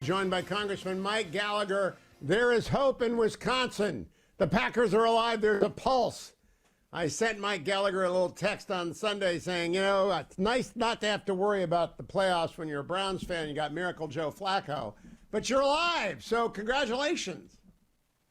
joined by Congressman Mike Gallagher. There is hope in Wisconsin. The Packers are alive. There's a pulse. I sent Mike Gallagher a little text on Sunday saying, it's nice not to have to worry about the playoffs when you're a Browns fan. You got Miracle Joe Flacco, but you're alive. So congratulations.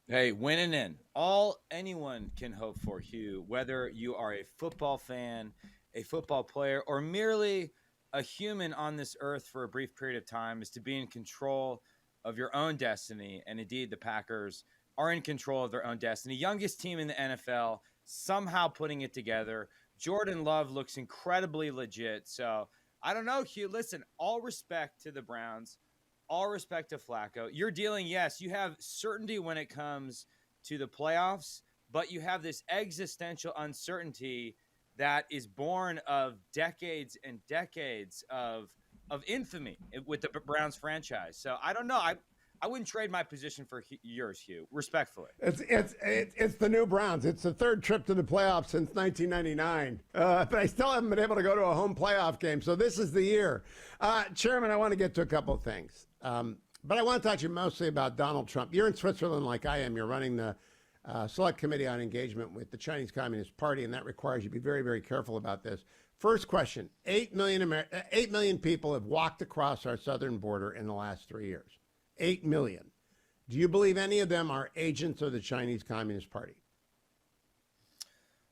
Hey, winning in. All anyone can hope for, Hugh, whether you are a football fan, a football player, or merely a human on this earth for a brief period of time, is to be in control of your own destiny. And indeed, the Packers are in control of their own destiny. Youngest team in the NFL, somehow putting it together. Jordan Love looks incredibly legit. So I don't know, Hugh. Listen, all respect to the Browns, all respect to Flacco. You're dealing, yes, you have certainty when it comes to the playoffs, but you have this existential uncertainty that is born of decades and decades of infamy with the Browns franchise. So I don't know. I wouldn't trade my position for yours, Hugh, respectfully. It's the new Browns. It's the third trip to the playoffs since 1999. But I still haven't been able to go to a home playoff game. So this is the year. Chairman, I want to get to a couple of things. But I want to talk to you mostly about Donald Trump. You're in Switzerland like I am. You're running the Select Committee on Engagement with the Chinese Communist Party, and that requires you to be very, very careful about this. First question, 8 million people have walked across our southern border in the last 3 years. 8 million. Do you believe any of them are agents of the Chinese Communist Party?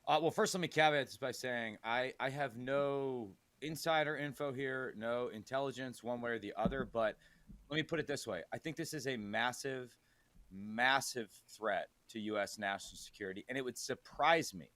Well, first, let me caveat this by saying I have no insider info here, no intelligence one way or the other, but let me put it this way. I think this is a massive, massive threat to U.S. national security, and it would surprise me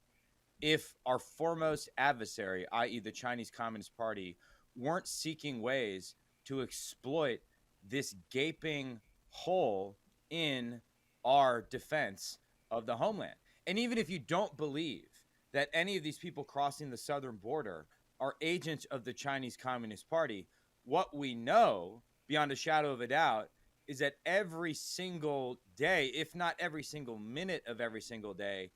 if our foremost adversary, i.e. the Chinese Communist Party, weren't seeking ways to exploit this gaping hole in our defense of the homeland. And even if you don't believe that any of these people crossing the southern border are agents of the Chinese Communist Party, what we know beyond a shadow of a doubt is that every single day, if not every single minute of every single day,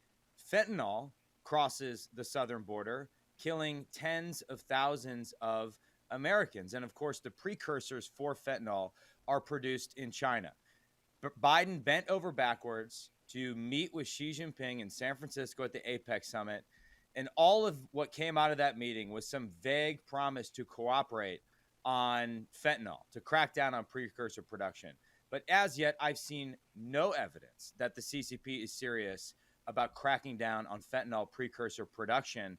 fentanyl crosses the southern border, killing tens of thousands of Americans. And of course, the precursors for fentanyl are produced in China. But Biden bent over backwards to meet with Xi Jinping in San Francisco at the APEC summit. And all of what came out of that meeting was some vague promise to cooperate on fentanyl, to crack down on precursor production. But as yet, I've seen no evidence that the CCP is serious about cracking down on fentanyl precursor production,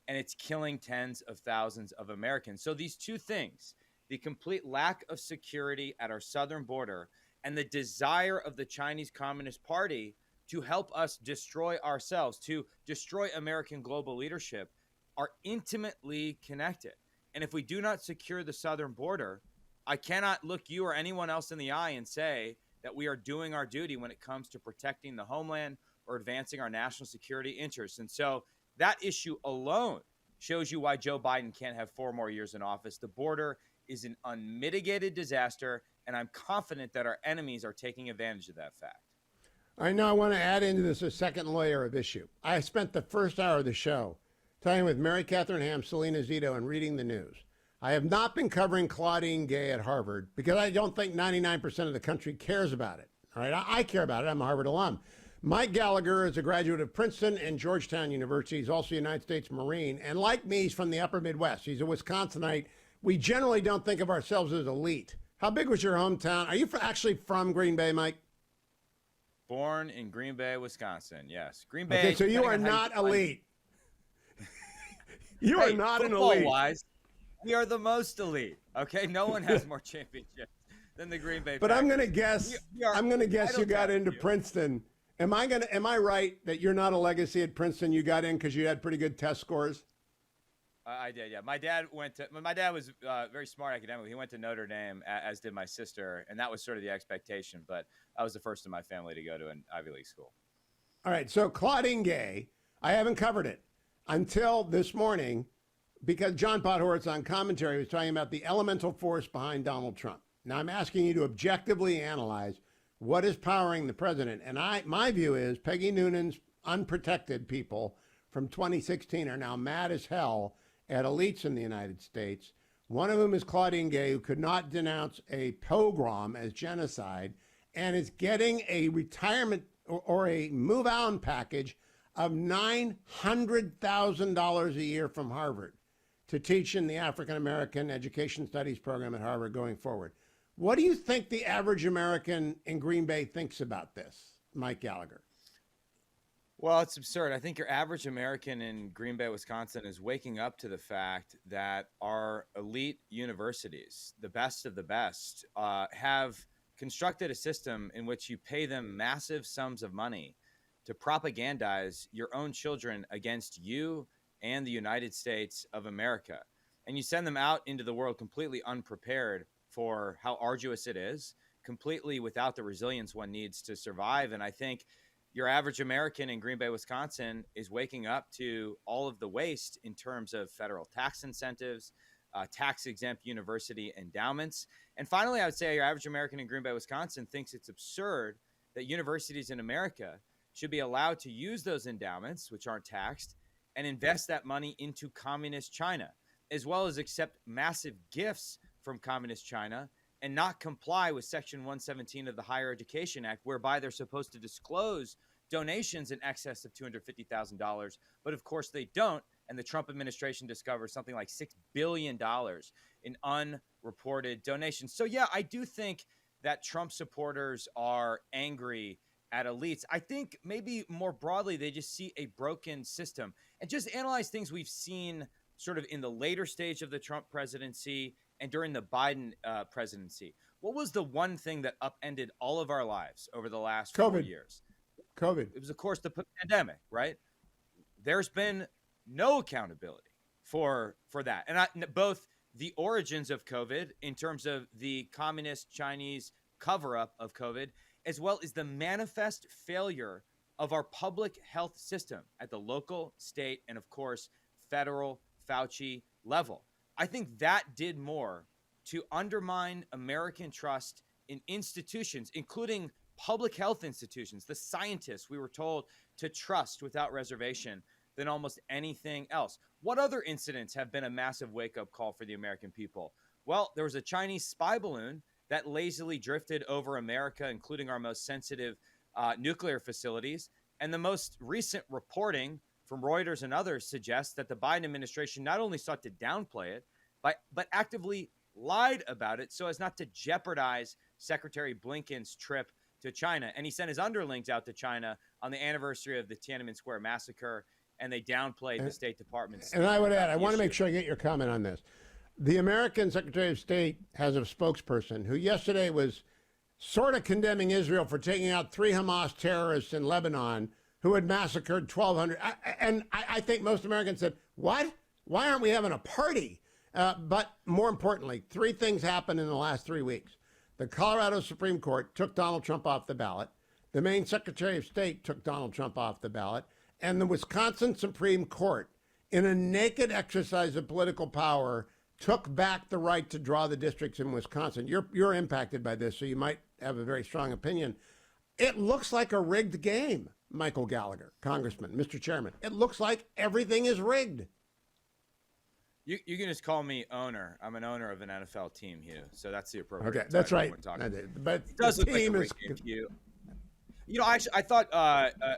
and it's killing tens of thousands of Americans. So these two things, the complete lack of security at our southern border and the desire of the Chinese Communist Party to help us destroy ourselves, to destroy American global leadership, are intimately connected. And if we do not secure the southern border, I cannot look you or anyone else in the eye and say that we are doing our duty when it comes to protecting the homeland or advancing our national security interests. And so that issue alone shows you why Joe Biden can't have 4 more years in office. The border is an unmitigated disaster, and I'm confident that our enemies are taking advantage of that fact. I know I want to add into this a second layer of issue. I spent the first hour of the show talking with Mary Catherine Ham, Selena Zito, and reading the news. I have not been covering Claudine Gay at Harvard because I don't think 99% of the country cares about it. All right, I care about it. I'm a Harvard alum. Mike Gallagher is a graduate of Princeton and Georgetown University. He's also a United States Marine. And like me, he's from the upper Midwest. He's a Wisconsinite. We generally don't think of ourselves as elite. How big was your hometown? Are you actually from Green Bay, Mike? Born in Green Bay, Wisconsin. Yes. Green Bay. Okay, so you are not elite. You are not an elite. Wise, we are the most elite. Okay, no one has more championships than the Green Bay. But Packers. I'm going to guess. You got into Princeton. Am I right that you're not a legacy at Princeton? You got in because you had pretty good test scores. I did, yeah. My dad was very smart academically. He went to Notre Dame, as did my sister, and that was sort of the expectation. But I was the first in my family to go to an Ivy League school. All right, so Claudine Gay, I haven't covered it until this morning because John Podhoretz on commentary was talking about the elemental force behind Donald Trump. Now I'm asking you to objectively analyze what is powering the president. And my view is Peggy Noonan's unprotected people from 2016 are now mad as hell at elites in the United States. one of whom is Claudine Gay, who could not denounce a pogrom as genocide, and is getting a retirement or a move-on package of $900,000 a year from Harvard to teach in the African American Education Studies program at Harvard going forward. What do you think the average American in Green Bay thinks about this, Mike Gallagher? Well, it's absurd. I think your average American in Green Bay, Wisconsin, is waking up to the fact that our elite universities, the best of the best, have constructed a system in which you pay them massive sums of money to propagandize your own children against you and the United States of America. And you send them out into the world completely unprepared for how arduous it is, completely without the resilience one needs to survive. And I think your average American in Green Bay, Wisconsin is waking up to all of the waste in terms of federal tax incentives, tax-exempt university endowments. And finally, I would say your average American in Green Bay, Wisconsin thinks it's absurd that universities in America should be allowed to use those endowments, which aren't taxed, and invest that money into communist China, as well as accept massive gifts from communist China and not comply with Section 117 of the Higher Education Act, whereby they're supposed to disclose donations in excess of $250,000. But of course they don't. And the Trump administration discovers something like $6 billion in unreported donations. So yeah, I do think that Trump supporters are angry at elites. I think maybe more broadly, they just see a broken system and just analyze things we've seen sort of in the later stage of the Trump presidency and during the Biden presidency. What was the one thing that upended all of our lives over the last 4 years? COVID. It was, of course, the pandemic, right? There's been no accountability for that. And both the origins of COVID in terms of the communist Chinese cover-up of COVID, as well as the manifest failure of our public health system at the local, state, and of course, federal Fauci level. I think that did more to undermine American trust in institutions, including public health institutions, the scientists we were told to trust without reservation, than almost anything else. What other incidents have been a massive wake-up call for the American people? Well, there was a Chinese spy balloon that lazily drifted over America, including our most sensitive nuclear facilities. And the most recent reporting from Reuters and others suggests that the Biden administration not only sought to downplay it, but actively lied about it so as not to jeopardize Secretary Blinken's trip to China. And he sent his underlings out to China on the anniversary of the Tiananmen Square massacre, and they downplayed the State Department's. And I would add, I want to make sure I get your comment on this. The American Secretary of State has a spokesperson who yesterday was sort of condemning Israel for taking out 3 Hamas terrorists in Lebanon who had massacred 1,200. I think most Americans said, what? Why aren't we having a party? But more importantly, 3 things happened in the last 3 weeks. The Colorado Supreme Court took Donald Trump off the ballot. The Maine Secretary of State took Donald Trump off the ballot. And the Wisconsin Supreme Court, in a naked exercise of political power, took back the right to draw the districts in Wisconsin. You're impacted by this, so you might have a very strong opinion. It looks like a rigged game, Michael Gallagher, Congressman, Mr. Chairman. It looks like everything is rigged. You can just call me owner. I'm an owner of an NFL team, Hugh. So that's the appropriate. Okay, that's right. But it does look like a rigged game to you. You know, I thought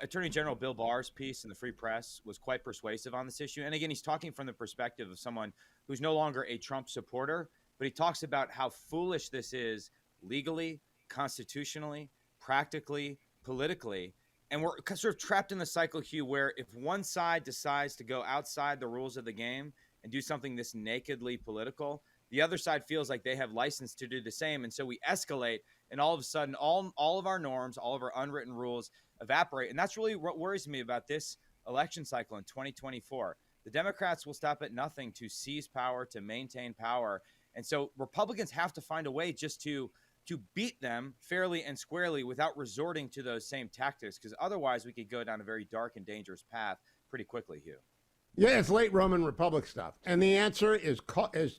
Attorney General Bill Barr's piece in the Free Press was quite persuasive on this issue. And again, he's talking from the perspective of someone who's no longer a Trump supporter, but he talks about how foolish this is legally, constitutionally, practically, politically. And we're sort of trapped in the cycle, Hugh, where if one side decides to go outside the rules of the game and do something this nakedly political, the other side feels like they have license to do the same. And so we escalate, and all of a sudden, all of our norms, all of our unwritten rules evaporate. And that's really what worries me about this election cycle in 2024. The Democrats will stop at nothing to seize power, to maintain power. And so Republicans have to find a way just to beat them fairly and squarely without resorting to those same tactics, because otherwise we could go down a very dark and dangerous path pretty quickly, Hugh. Yeah, it's late Roman Republic stuff. And the answer is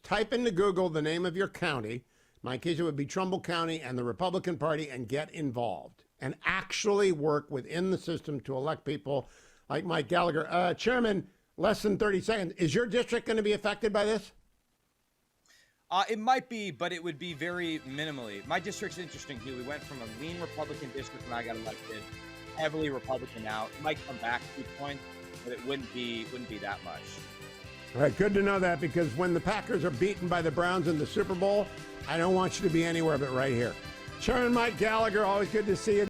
type into Google the name of your county. In my case, it would be Trumbull County, and the Republican Party, and get involved and actually work within the system to elect people like Mike Gallagher. Chairman, less than 30 seconds. Is your district going to be affected by this? It might be, but it would be very minimally. My district's interesting, Hugh. We went from a lean Republican district when I got elected, heavily Republican now. It might come back a few points, but it wouldn't be that much. All right, good to know that, because when the Packers are beaten by the Browns in the Super Bowl, I don't want you to be anywhere but right here. Chairman Mike Gallagher, always good to see you.